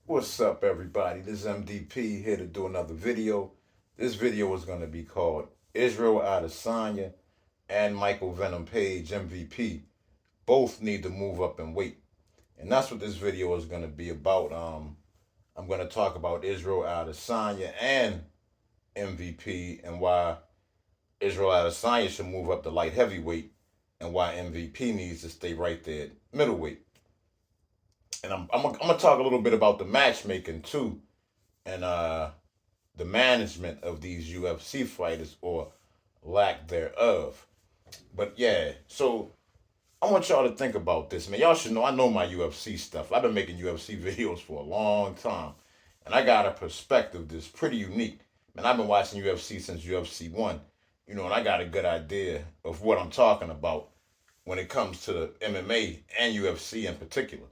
What's up, everybody? This is MDP here to do another video. This video is going to be called Israel Adesanya and Michael Venom Page, MVP. Both need to move up in weight. And that's what this video is going to be about. I'm going to talk about Israel Adesanya and MVP and why Israel Adesanya should move up to light heavyweight and why MVP needs to stay right there at middleweight. And I'm going to talk a little bit about the matchmaking too and the management of these UFC fighters or lack thereof. But yeah, so I want y'all to think about this, man. Y'all should know I know my UFC stuff. I've been making UFC videos for a long time, and I got a perspective that's pretty unique. Man, I've been watching UFC since UFC one, and I got a good idea of what I'm talking about when it comes to MMA and UFC in particular.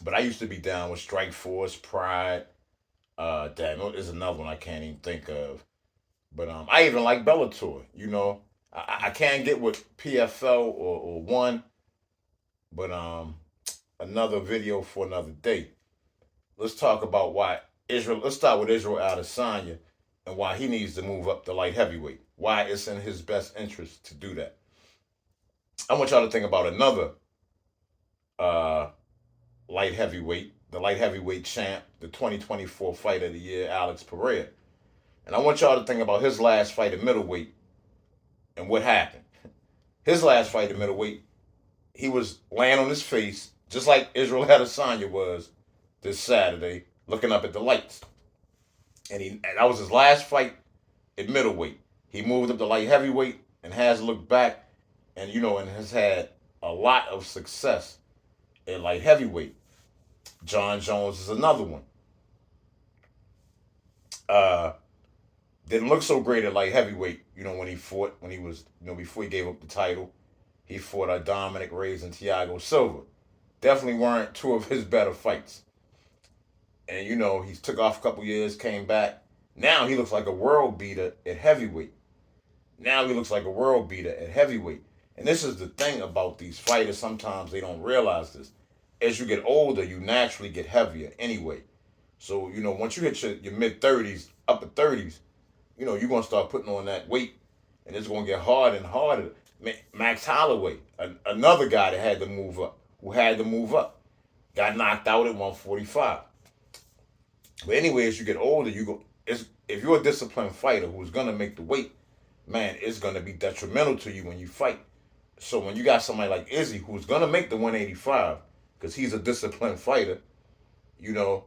But I used to be down with Strike Force, Pride. Damn, there's another one I can't even think of. But I even like Bellator. I can't get with PFL or one, but another video for another day. Let's talk about why Israel. Let's start with Israel Adesanya and why he needs to move up to light heavyweight. Why it's in his best interest to do that. I want y'all to think about another uh, light heavyweight, the light heavyweight champ, the 2024 Fighter of the Year, Alex Pereira. And I want y'all to think about his last fight at middleweight and what happened. His last fight at middleweight, he was laying on his face, just like Israel Adesanya was this Saturday, looking up at the lights. And that was his last fight at middleweight. He moved up to light heavyweight and has looked back and has had a lot of success at light heavyweight. John Jones is another one. Uh, didn't look so great at light heavyweight, when he fought, when he was, before he gave up the title. He fought Dominic Reyes and Thiago Silva. Definitely weren't two of his better fights. And, he took off a couple years, came back. Now he looks like a world beater at heavyweight. Now he looks like a world beater at heavyweight. And this is the thing about these fighters. Sometimes they don't realize this. As you get older, you naturally get heavier anyway. So, once you hit your mid 30s, upper 30s, you're going to start putting on that weight. And it's going to get harder and harder. Max Holloway, another guy that had to move up, got knocked out at 145. But anyway, as you get older, if you're a disciplined fighter who's going to make the weight, man, it's going to be detrimental to you when you fight. So when you got somebody like Izzy who's going to make the 185 because he's a disciplined fighter, you know,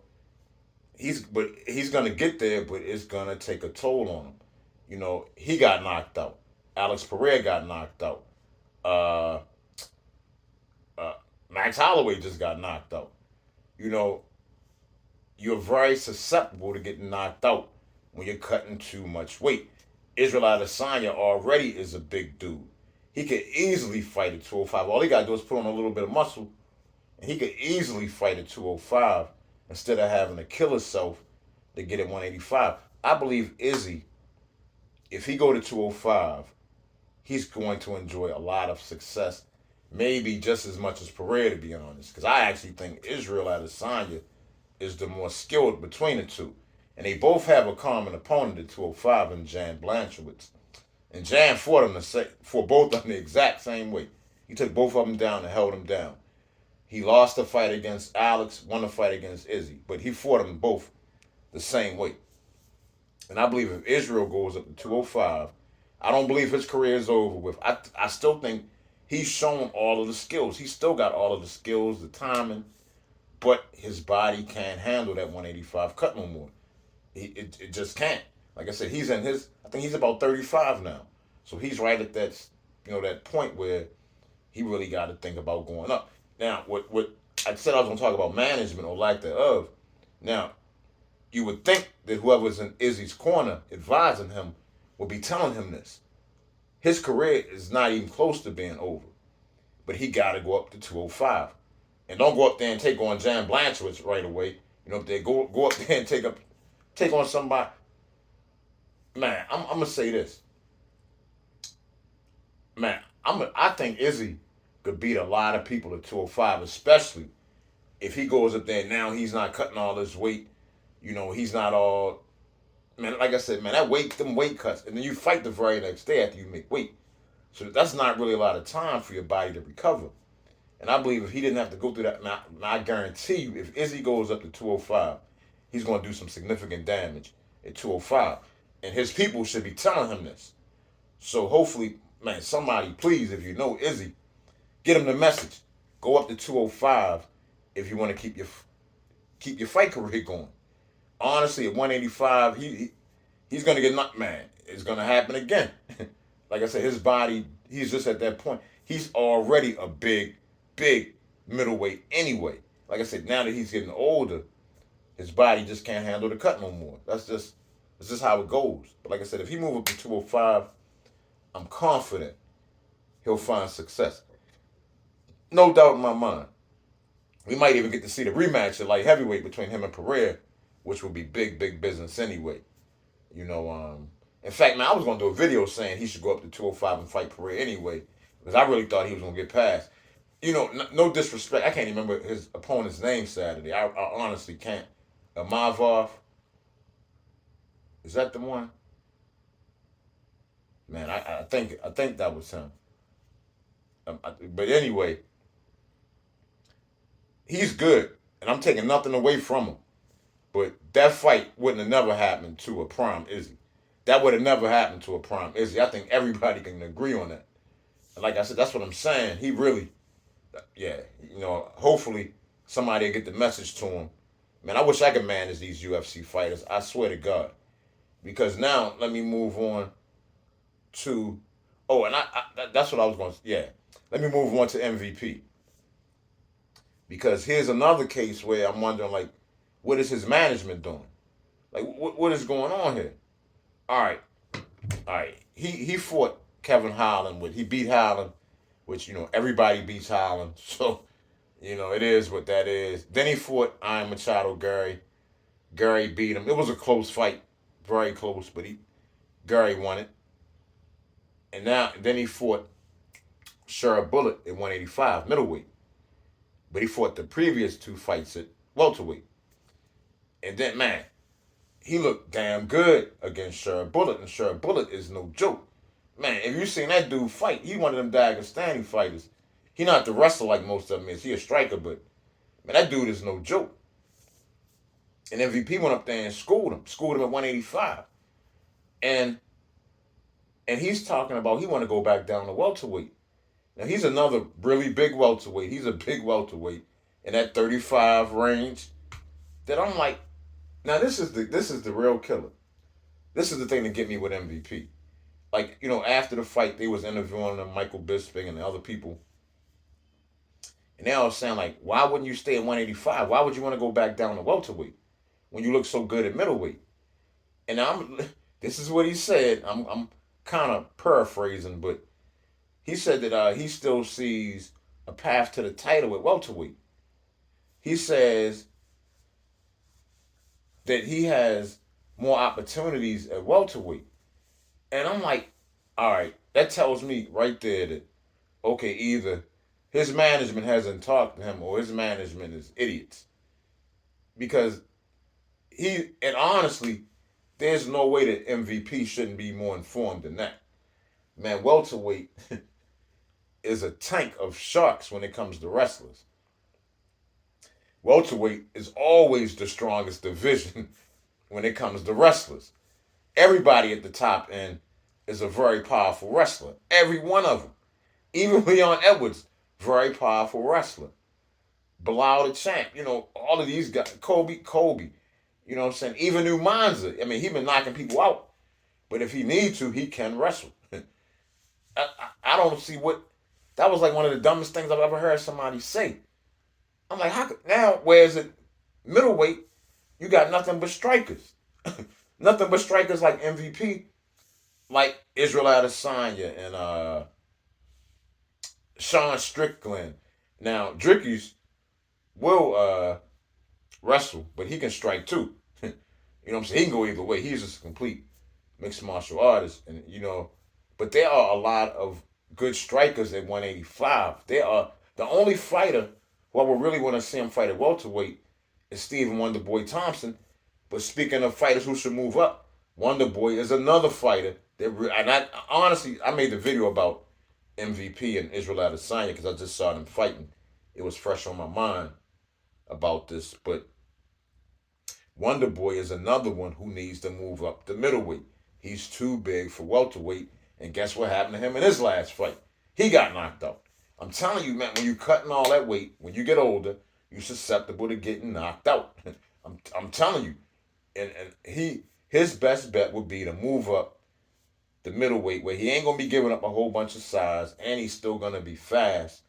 he's going to get there, but it's going to take a toll on him. He got knocked out. Alex Pereira got knocked out. Uh, Max Holloway just got knocked out. You know, you're very susceptible to getting knocked out when you're cutting too much weight. Israel Adesanya already is a big dude. He could easily fight at 205. All he got to do is put on a little bit of muscle, and he could easily fight at 205 instead of having to kill himself to get at 185. I believe Izzy, if he go to 205, he's going to enjoy a lot of success, maybe just as much as Pereira, to be honest. Because I actually think Israel Adesanya is the more skilled between the two. And they both have a common opponent at 205 in Jan Blanchowitz. And Jan fought for both of them the exact same way. He took both of them down and held them down. He lost the fight against Alex, won the fight against Izzy. But he fought them both the same way. And I believe if Israel goes up to 205, I don't believe his career is over with. I still think he's shown all of the skills. He's still got all of the skills, the timing, but his body can't handle that 185 cut no more. It just can't. Like I said, I think he's about 35 now. So he's right at that point where he really got to think about going up. Now, what I said I was going to talk about management or lack thereof. Now, you would think that whoever's in Izzy's corner advising him would be telling him this. His career is not even close to being over. But he got to go up to 205. And don't go up there and take on Jan Blanchowitz right away. If they go up there and take on somebody. Man, I'm going to say this. Man, I think Izzy could beat a lot of people at 205, especially if he goes up there now, he's not cutting all this weight. He's not all, man. Like I said, man, them weight cuts, and then you fight the very next day after you make weight. So that's not really a lot of time for your body to recover. And I believe if he didn't have to go through that, now I guarantee you, if Izzy goes up to 205, he's going to do some significant damage at 205. And his people should be telling him this. So hopefully, man, somebody, please, if you know Izzy, get him the message. Go up to 205 if you want to keep your fight career going. Honestly, at 185, he's going to get knocked, man. It's going to happen again. Like I said, his body, he's just at that point. He's already a big middleweight anyway. Like I said, now that he's getting older, his body just can't handle the cut no more. That's just how it goes. But like I said, if he move up to 205, I'm confident he'll find success. No doubt in my mind. We might even get to see the rematch at light heavyweight between him and Pereira, which would be big business anyway. In fact, man, I was going to do a video saying he should go up to 205 and fight Pereira anyway, because I really thought he was going to get past. No disrespect. I can't even remember his opponent's name Saturday. I honestly can't. Mavov. Is that the one? Man, I think that was him. But anyway, he's good, and I'm taking nothing away from him. But that fight wouldn't have never happened to a prime Izzy. That would have never happened to a prime Izzy. I think everybody can agree on that. And like I said, that's what I'm saying. He really, yeah, hopefully somebody will get the message to him. Man, I wish I could manage these UFC fighters. I swear to God. Because now, let me move on to, and that's what I was going to, yeah. Let me move on to MVP. Because here's another case where I'm wondering, like, what is his management doing? Like, what is going on here? All right. He fought Kevin Holland he beat Holland, which everybody beats Holland, so it is what that is. Then he fought Iron Machado Gary. Gary beat him. It was a close fight, very close, but Gary won it. And then he fought Sherrod Bullet at 185 middleweight, but he fought the previous two fights at welterweight. And then, man, he looked damn good against Sherrod Bullet, and Sherrod Bullet is no joke. Man, if you seen that dude fight, he one of them Dagestani fighters. He not the wrestler like most of them is. He a striker, but man, that dude is no joke. And MVP went up there and schooled him at 185. And he's talking about he want to go back down to welterweight. Now he's another really big welterweight. He's a big welterweight in that 35 range. That I'm like, now this is the real killer. This is the thing to get me with MVP. Like, after the fight, they was interviewing them, Michael Bisping and the other people. And they all saying, like, why wouldn't you stay at 185? Why would you want to go back down to welterweight when you look so good at middleweight? And this is what he said. I'm kind of paraphrasing, but he said that he still sees a path to the title at welterweight. He says that he has more opportunities at welterweight. And I'm like, all right, that tells me right there that, okay, either his management hasn't talked to him or his management is idiots. Because and honestly, there's no way that MVP shouldn't be more informed than that. Man, welterweight is a tank of sharks when it comes to wrestlers. Welterweight is always the strongest division when it comes to wrestlers. Everybody at the top end is a very powerful wrestler. Every one of them. Even Leon Edwards, very powerful wrestler. Bilal the Champ, all of these guys. Kobe, you know what I'm saying? Even Umanza, he been knocking people out. But if he needs to, he can wrestle. I don't see that was like one of the dumbest things I've ever heard somebody say. I'm like, now, whereas at middleweight, you got nothing but strikers. Nothing but strikers like MVP, like Israel Adesanya and Sean Strickland. Now, Dricky's will wrestle, but he can strike too. You know what I'm saying? He can go either way. He's just a complete mixed martial artist. And, but there are a lot of good strikers at 185. They are the only fighter who I would really want to see him fight at welterweight is Stephen Wonderboy Thompson. But speaking of fighters who should move up, Wonderboy is another fighter that, and I honestly, I made the video about MVP and Israel Adesanya because I just saw them fighting. It was fresh on my mind about this, but Wonderboy is another one who needs to move up to middleweight. He's too big for welterweight, and guess what happened to him in his last fight? He got knocked out. I'm telling you, man, when you cutting all that weight, when you get older, you're susceptible to getting knocked out. I'm telling you, and his best bet would be to move up the middleweight where he ain't gonna be giving up a whole bunch of size, and he's still gonna be fast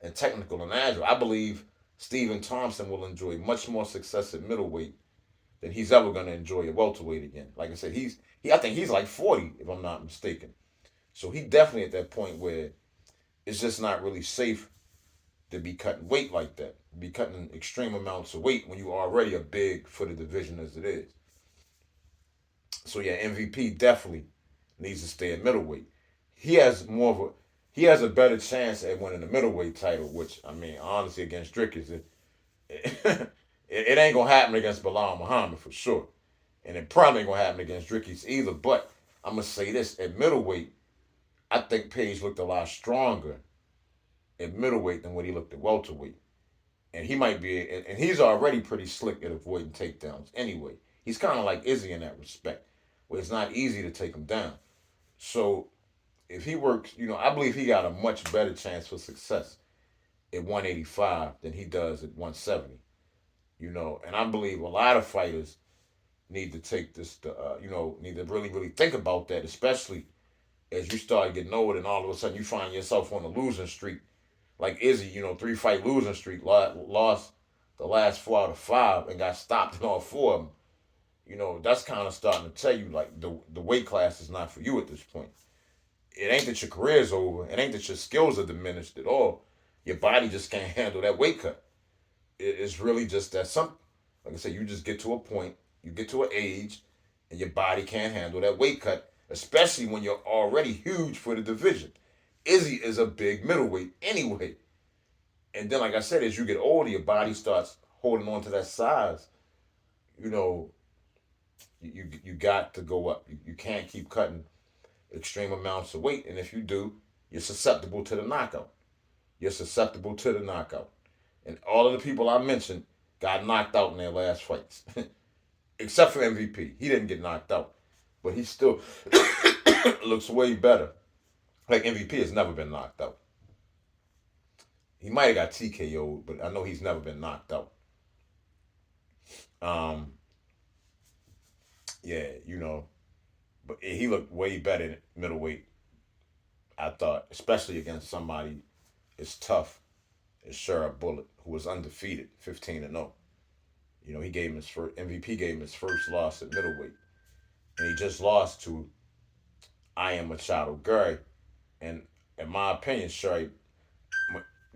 and technical and agile. I believe Stephen Thompson will enjoy much more success at middleweight than he's ever gonna enjoy at welterweight again. Like I said, I think he's like 40 if I'm not mistaken. So he definitely at that point where it's just not really safe to be cutting weight like that. Be cutting extreme amounts of weight when you are already a big for the division as it is. So yeah, MVP definitely needs to stay at middleweight. He has more of a he has a better chance at winning the middleweight title, which I mean honestly against Dricus, it ain't gonna happen against Bilal Muhammad for sure, and it probably ain't gonna happen against Dricus either. But I'm gonna say this: at middleweight, I think Page looked a lot stronger at middleweight than what he looked at welterweight. And he might be, and he's already pretty slick at avoiding takedowns anyway. He's kind of like Izzy in that respect, where it's not easy to take him down. So if he works, I believe he got a much better chance for success at 185 than he does at 170. And I believe a lot of fighters need to take this, need to really, really think about that, especially as you start getting older and all of a sudden you find yourself on a losing streak like Izzy, 3-fight losing streak, lost the last 4 out of 5 and got stopped in all 4 of them. That's kind of starting to tell you like the weight class is not for you at this point. It ain't that your career's over. It ain't that your skills are diminished at all. Your body just can't handle that weight cut. It's really just that simple. Like I said, you just get to a point, you get to an age, and your body can't handle that weight cut, especially when you're already huge for the division. Izzy is a big middleweight anyway. And then, like I said, as you get older, your body starts holding on to that size. You got to go up. You can't keep cutting extreme amounts of weight. And if you do, you're susceptible to the knockout. You're susceptible to the knockout. And all of the people I mentioned got knocked out in their last fights. Except for MVP. He didn't get knocked out. But he still looks way better. Like MVP has never been knocked out. He might have got TKO'd, but I know he's never been knocked out. Yeah, but he looked way better in middleweight, I thought, especially against somebody as tough as Sherrod Bullet, who was undefeated, 15-0. He gave him his first MVP gave him his first loss at middleweight, and he just lost to I Am Machado Gary. And in my opinion,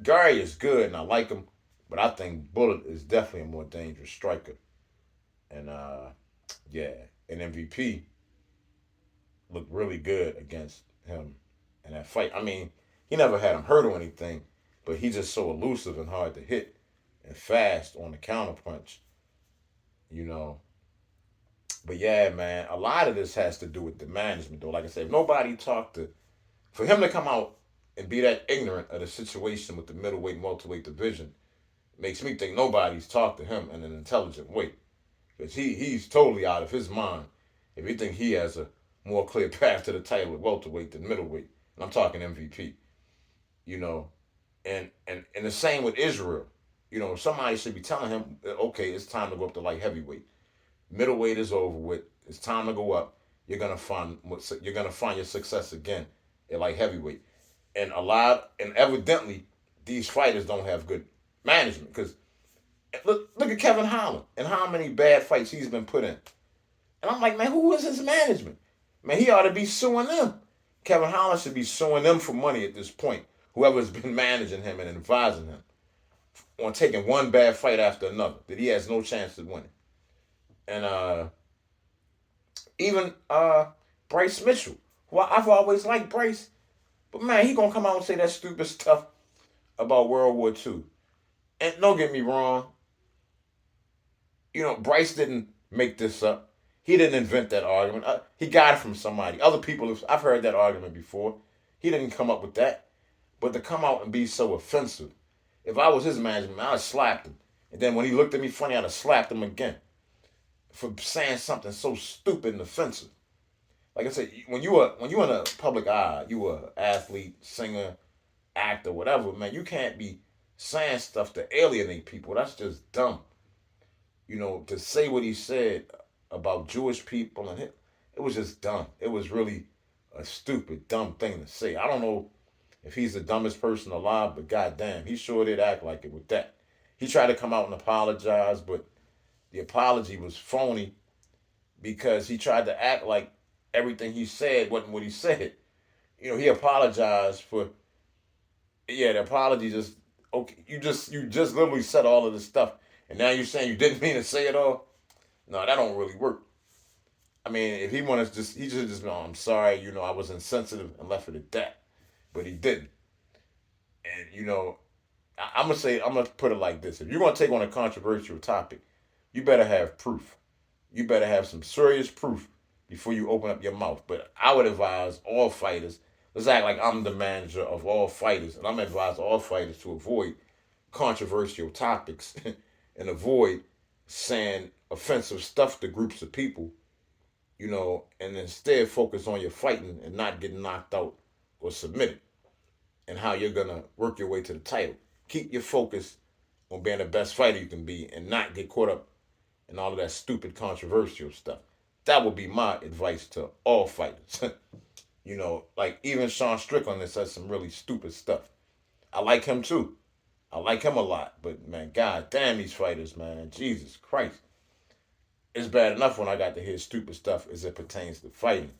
Gary is good and I like him, but I think Bullet is definitely a more dangerous striker. And yeah, and MVP looked really good against him in that fight. I mean, he never had him hurt or anything, but he's just so elusive and hard to hit and fast on the counterpunch, But yeah, man, a lot of this has to do with the management, though. Like I said, if nobody talked to, for him to come out and be that ignorant of the situation with the middleweight and welterweight division makes me think nobody's talked to him in an intelligent way. Because he's totally out of his mind if he think he has a more clear path to the title at welterweight than middleweight. And I'm talking MVP. And the same with Israel. Somebody should be telling him, okay, it's time to go up to light heavyweight. Middleweight is over with. It's time to go up. You're gonna find your success again at light heavyweight. And evidently these fighters don't have good management because look at Kevin Holland and how many bad fights he's been put in. And I'm like, man, who is his management? Man, he ought to be suing them. Kevin Holland should be suing them for money at this point. Whoever's been managing him and advising him on taking one bad fight after another that he has no chance of winning. And even Bryce Mitchell, who I've always liked Bryce, but man, he gonna come out and say that stupid stuff about World War II. And don't get me wrong, Bryce didn't make this up. He didn't invent that argument. He got it from somebody. Other people, I've heard that argument before. He didn't come up with that. But to come out and be so offensive, if I was his management, I'd have slapped him. And then when he looked at me funny, I'd have slapped him again for saying something so stupid and offensive. Like I said, when you in a public eye, you a athlete, singer, actor, whatever, man, you can't be saying stuff to alienate people. That's just dumb. To say what he said about Jewish people it was just dumb. It was really a stupid, dumb thing to say. I don't know if he's the dumbest person alive, but goddamn, he sure did act like it with that. He tried to come out and apologize, but the apology was phony because he tried to act like everything he said wasn't what he said. He apologized for the apology just okay. You just literally said all of this stuff, and now you're saying you didn't mean to say it all. No, that don't really work. I mean, if he wanted to he should just go, I'm sorry, I was insensitive and left it at that. But he didn't. And, I'm gonna put it like this. If you're gonna take on a controversial topic, you better have proof. You better have some serious proof before you open up your mouth. But I would advise all fighters, let's act like I'm the manager of all fighters, and I'm advise all fighters to avoid controversial topics and avoid saying offensive stuff to groups of people, and instead focus on your fighting and not getting knocked out or submitted and how you're going to work your way to the title. Keep your focus on being the best fighter you can be and not get caught up in all of that stupid controversial stuff. That would be my advice to all fighters. Like even Sean Strickland that says some really stupid stuff. I like him too. I like him a lot. But man, god damn these fighters, man. Jesus Christ. It's bad enough when I got to hear stupid stuff as it pertains to fighting.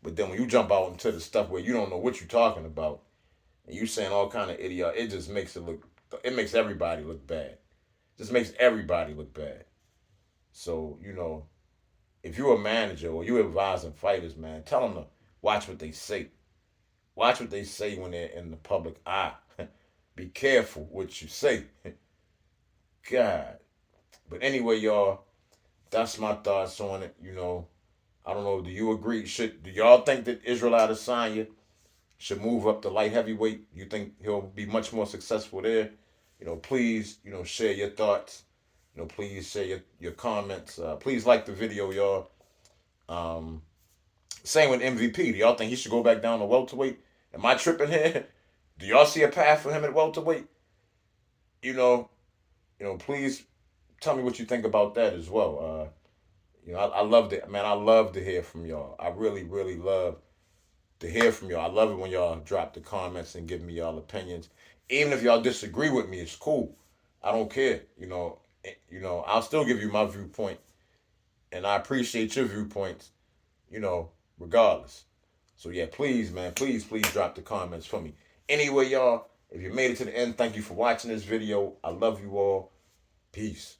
But then when you jump out into the stuff where you don't know what you're talking about and you saying all kind of idiot, it just makes it makes everybody look bad. It just makes everybody look bad. So, if you're a manager or you're advising fighters, man, tell them to watch what they say. Watch what they say when they're in the public eye. Be careful what you say. God. But anyway, y'all, that's my thoughts on it. I don't know. Do you agree? Do y'all think that Israel Adesanya should move up to light heavyweight? You think he'll be much more successful there? Please, share your thoughts. Please share your comments. Please like the video, y'all. Same with MVP. Do y'all think he should go back down to welterweight? Am I tripping here? Do y'all see a path for him at welterweight? Please tell me what you think about that as well. I love it, man. I love to hear from y'all. I really, really love to hear from y'all. I love it when y'all drop the comments and give me y'all opinions. Even if y'all disagree with me, it's cool. I don't care. I'll still give you my viewpoint, and I appreciate your viewpoints. Regardless. So yeah, please, man, please drop the comments for me. Anyway, y'all, if you made it to the end, thank you for watching this video. I love you all. Peace.